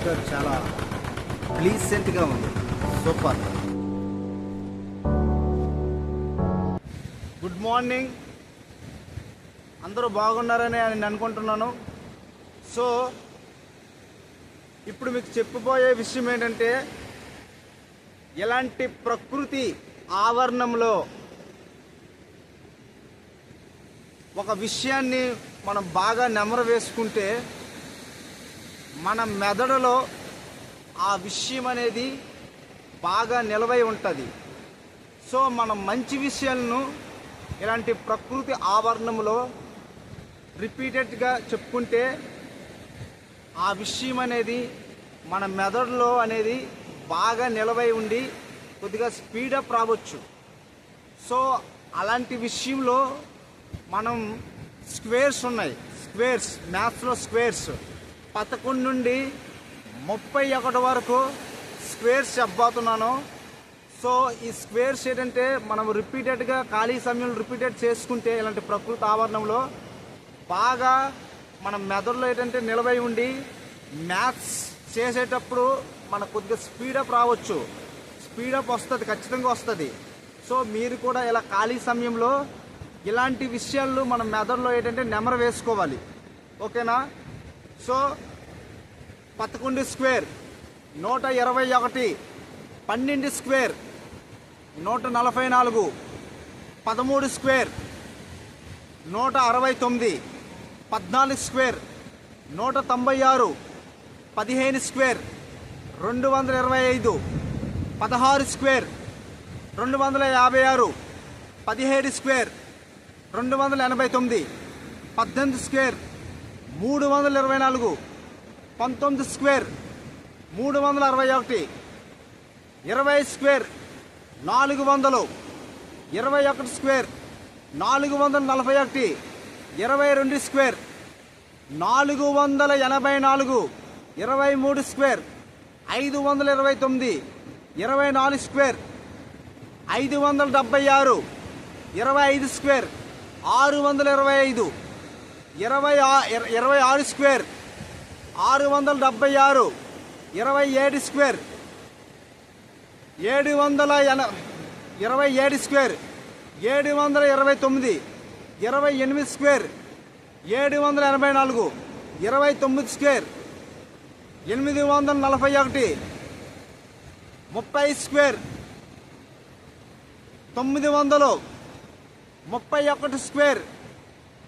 Atmosphere చాలా ప్లీజెంట్గా ఉంది. Super. Good morning, అందరూ బాగున్నారని నేను అనుకుంటున్నాను. సో ఇప్పుడు మీకు చెప్పబోయే విషయం ఏంటంటే, ఎలాంటి ప్రకృతి ఆవరణంలో ఒక విషయాన్ని మనం బాగా నెమరు వేసుకుంటే మన మెదడులో ఆ విషయం అనేది బాగా నిలవై ఉంటుంది. సో మనం మంచి విషయాలను ఇలాంటి ప్రకృతి ఆవరణంలో రిపీటెడ్గా చెప్పుకుంటే ఆ విషయం అనేది మన మెదడులో అనేది బాగా నిలవై ఉండి కొద్దిగా స్పీడప్ రావచ్చు. సో అలాంటి విషయంలో మనం స్క్వేర్స్ ఉన్నాయి. స్క్వేర్స్, మ్యాథ్స్లో స్క్వేర్స్ 11 నుండి 31 వరకు స్క్వేర్స్ చెప్పబోతున్నాను. సో ఈ స్క్వేర్స్ ఏంటంటే మనం రిపీటెడ్గా ఖాళీ సమయంలో రిపీటెడ్ చేసుకుంటే ఇలాంటి ప్రకృతి ఆవరణంలో బాగా మన మెదడులో ఏంటంటే నిలవై ఉండి మ్యాథ్స్ చేసేటప్పుడు మనకు కొద్దిగా స్పీడప్ రావచ్చు. స్పీడప్ వస్తుంది, ఖచ్చితంగా వస్తుంది. సో మీరు కూడా ఇలా ఖాళీ సమయంలో ఇలాంటి విషయాలు మన మెదడులో ఏంటంటే నెమరు వేసుకోవాలి. ఓకేనా? So 11 square 121, 12 square 144, 13 square 169, 14 square 196, 15 square 225, 16 square 256, 17 square 289, 18 square 324, 19 square 361, 20 square 400, 21 square 441, 22 square 484, 23 square 529, 24 square 576, 25 square 625, 26 square 676, 27 square 27 square 729, 28 square 784, 29 square 841, 30 square 900, 31 square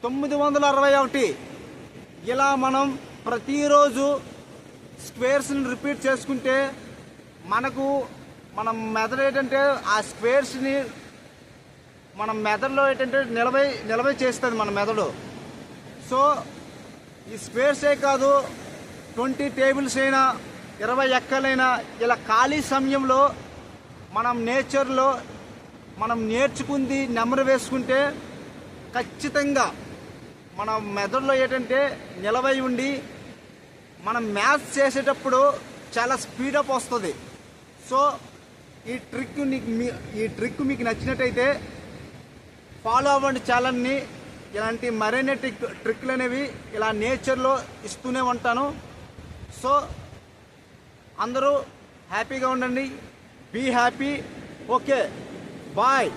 961. ఇలా మనం ప్రతిరోజు స్క్వేర్స్ని రిపీట్ చేసుకుంటే మనకు మనం మెదడు ఏంటంటే ఆ స్క్వేర్స్ని మన మెదడులో ఏంటంటే నిలవై చేస్తుంది మన మెదడు. సో ఈ స్క్వేర్సే కాదు, 20 టేబుల్స్ అయినా 20 ఎక్కలైనా ఇలా ఖాళీ సమయంలో మనం నేచర్లో మనం నేర్చుకుంది నెమరు వేసుకుంటే ఖచ్చితంగా మన మెదడులో ఏంటంటే నిలవై ఉండి మనం మ్యాథ్స్ చేసేటప్పుడు చాలా స్పీడప్ వస్తుంది. సో ఈ ట్రిక్ మీకు నచ్చినట్టయితే ఫాలో అవ్వండి ఛానల్ని. ఇలాంటి మరిన్ని ట్రిక్లు అనేవి ఇలా నేచర్లో ఇస్తూనే ఉంటాను. సో అందరూ హ్యాపీగా ఉండండి. Be happy. Okay, bye.